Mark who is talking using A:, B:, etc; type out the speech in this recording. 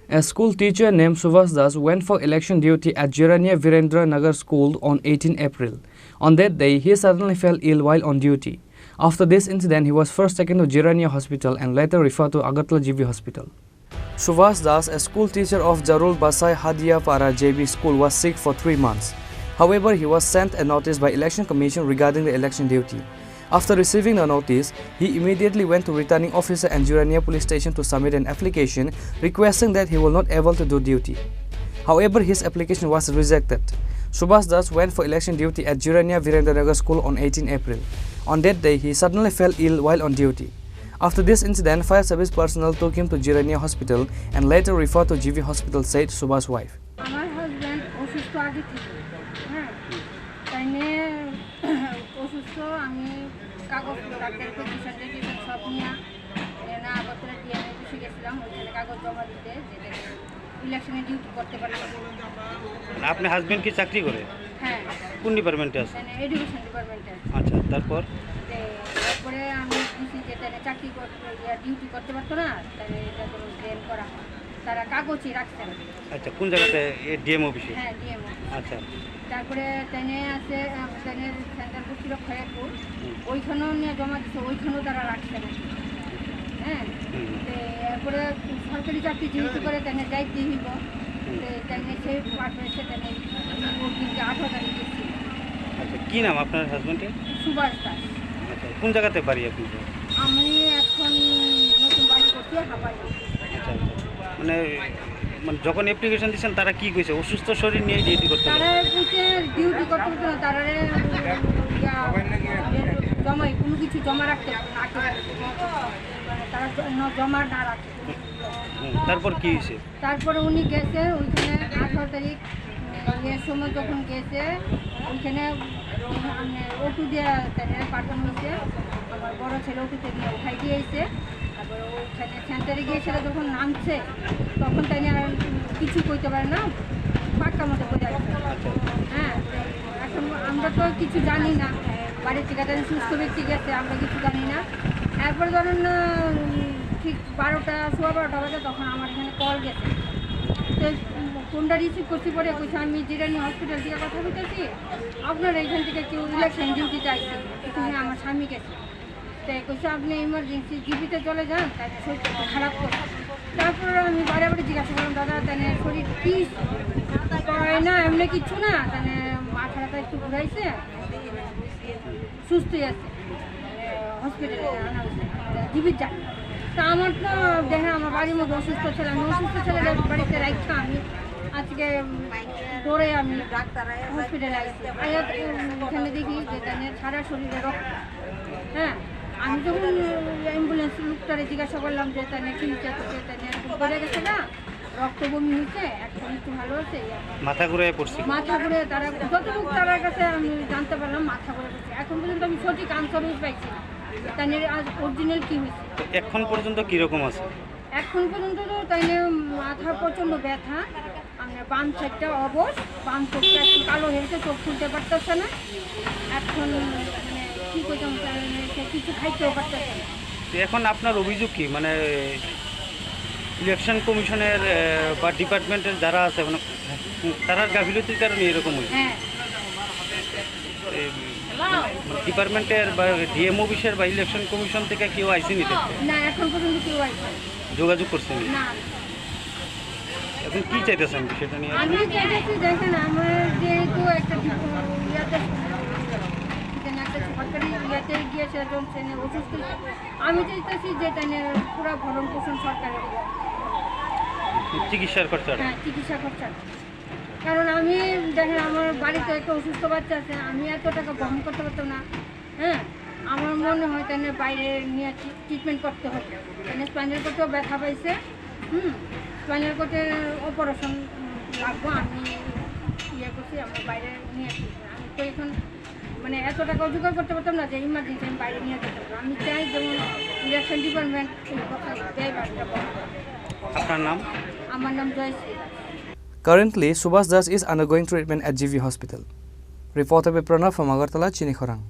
A: A school teacher named Subash Das went for election duty at Jirania Virendra Nagar School on 18 April. On that day, he suddenly fell ill while on duty. After this incident, he was first taken to Jirania Hospital and later referred to Agartala GB Hospital. Subash Das, a school teacher of Jarul Basai Hadia Para JB School, was sick for 3 months. However, he was sent a notice by Election Commission regarding the election duty. After receiving the notice, he immediately went to returning officer and Jirania police station to submit an application requesting that he will not able to do duty. However, his application was rejected. Subash Das went for election duty at Jirania Virendra School on 18 April. On that day, he suddenly fell ill while on duty. After this incident, fire service personnel took him to Jirania Hospital and later referred to GV Hospital, said Subash's wife.
B: My husband অসুস্থ আগে থেকে হ্যাঁ তাই নিয়ে অসুস্থ আমি কাগজ doctor position registration সব নিয়ে না আগরতলা টিএমএ অফিসে গেছিলাম ওইখানে কাগজ জমা দিতে যেটা ইলেকশনে ডিউটি করতে পারলাম।
C: আপনার হাজবেন্ড কি চাকরি করে?
B: হ্যাঁ।
C: কোন ডিপার্টমেন্টে আছে?
B: এডুকেশন ডিপার্টমেন্টে।
C: আচ্ছা, তারপরে
B: আমি বুঝি যে তারা চাকরি করতে ডিউটি করতে পারতো না, তাহলে এটা কোনো ব্লেম করা হয়, তারা কাগজই রাখছে না।
C: আচ্ছা, কোন জায়গাতে? ডিএম অফিসে?
B: হ্যাঁ, ডিএম। আচ্ছা, তারপরে ট্রেনে আছে, ট্রেনের সেন্টার ছিল খয়ারপুর, ওইখানেও নিয়ে জমা দিচ্ছে, ওইখানেও তারা রাখছে না। হ্যাঁ, এরপরে সরকারি চাকরি যেহেতু করে ট্রেনে যাইতে হইব, ট্রেনে সেই পারফেসে ট্রেনে 18 তারিখ গেছি।
C: আচ্ছা, কি নাম আপনার হাজবেন্ডের?
B: সুভাষ দাস।
C: আচ্ছা, কোন জায়গাতে বাড়ি আপনি?
B: আমি এখন নতুন বাড়ি করছি হাবাই।
C: আচ্ছা, মানে যখন অ্যাপ্লিকেশন দিয়েছেন তারা কি কইছে? অসুস্থ শরীর নিয়ে ডিউটি করতে?
B: তারা কইছে ডিউটি করতে পারতো না, তারা জমাই কোনো কিছু জমা রাখতে তারা জমা না রাখে।
C: তারপর কি হয়েছে?
B: তারপরে উনি গেছে ওইখানে 18 তারিখ এর সময় যখন গেছে ওইখানে অটো দিয়ে তাদের পাঠানো হয়েছে। আমার বড় ছেলে অটোতে নিয়ে উঠাই দিয়েছে। তারপরে ওইখানে সেন্টারে গিয়েছিল, যখন নামছে তখন তাই আর কিছু কইতে পারে না, পাক্কার মতো করে আসছে। হ্যাঁ, এখন আমরা তো কিছু জানি না, বাড়ির থেকে তাদের সুস্থ ব্যক্তি গেছে, আমরা কিছু জানি না। এরপর ধরুন ঠিক 12টা, সোয়া 12টা বাজে তখন আমার এখানে কল গেছে। তো ফোনটা রিসিভ করতে পরে কইছে আমি জিরানি হসপিটাল থেকে কথা বলতেছি, আপনার এইখান থেকে কেউ ইলেকশন ডিউটি চাইছে, তুমি আমার স্বামী গেছে। তাই কইছে আপনি ইমার্জেন্সি জিপিতে চলে যান, তাই শরীর খারাপ করে। তারপর আমি বারে বারে জিজ্ঞাসা করলাম, দাদা তাই শরীর কি হয় না, এমনি কিচ্ছু না, তাই মাথাটা একটু ঘুরাইছে, সুস্থই আছে, হসপিটালে আনা হয়েছে, জিবির যান। তা আমার তো দেখে আমার বাড়ির মধ্যে অসুস্থ ছিল, আমি অসুস্থ ছেলেদের বাড়িতে রাখছি, আমি আজকে দৌড়ে আমি হসপিটালে আসছি। এখানে দেখি যে তাদের সারা শরীরে রক্ত। হ্যাঁ, আমি যখন অ্যাম্বুলেন্স লোকটারে জিজ্ঞাসা করলাম যে তাদের কি হচ্ছে, তাদের বেড়ে গেছে না, রক্ত বমি হচ্ছে, এখন একটু ভালো হচ্ছে।
C: মাথা ঘুরে পড়ছে? মাথা
B: ঘুরে তারা যতটুকু তার কাছে আমি জানতে পারলাম মাথা ঘুরে পড়ছে। এখন পর্যন্ত আমি সঠিক আনসারই পাইছি না তাদের আজ অরিজিনাল কী হয়েছে।
C: এখন পর্যন্ত কীরকম আছে?
B: এখন পর্যন্ত তো তাইলে মাথা প্রচণ্ড ব্যথা, আমরা বাম সাইডটা অবশ, বাম চোখটা একটু কালো হয়েছে, চোখ খুলতে পারতেছে না। এখন মানে কী করতাম, কিছু খাইতেও পারতেছে না।
C: এখন আপনার অভিযোগ কি? মানে ইলেকশন কমিশনের বা ডিপার্টমেন্টের যারা আছে মানে তারা গাফিলতির কারণে এরকম হয়েছে?
B: হ্যাঁ,
C: ডিপার্টমেন্টের বা ডিএম অফিসের বা ইলেকশন কমিশন থেকে কেউ আইসেনি?
B: না, এখন পর্যন্ত কেউ আইসে
C: যোগাযোগ করছেন
B: না।
C: এখন কি চাইতেছেন সেটা নিয়ে?
B: আমি চাইতেছি দেখেন আমার যেহেতু একটা সরকারি ইয়াতে গিয়েছে অসুস্থ, আমি চাইতেছি যে পুরো ভরণ পোষণ সরকারের
C: চিকিৎসার খরচা।
B: হ্যাঁ, চিকিৎসা খরচা। কারণ আমি দেখেন আমার বাড়িতে একটা অসুস্থ বাচ্চা আছে, আমি এত টাকা বহন করতে পারতাম না। হ্যাঁ, আমার মনে হয় তাহলে বাইরে নিয়ে ট্রিটমেন্ট করতে হবে। তাহলে স্পাইনাল কোর্টেও ব্যথা পাইছে, স্পাইনাল কোর্টের অপারেশন লাগবো, আমি ইয়ে করছি, আমার বাইরে নিয়ে আসছি। আমি তো এখন মানে এত টাকা জোগাড় করতে পারতাম না যে ইমার্জেন্সি আমি বাইরে নিয়ে যেতে পারবো। আমি চাই যেমন ইলেকশন ডিপার্টমেন্ট দেয় বাসটা।
C: আপনার নাম?
B: আমার নাম Jayashree.
A: Currently, Subash Das is undergoing treatment at GV Hospital. Reported by Pranav from Agartala, Chini, Khorang.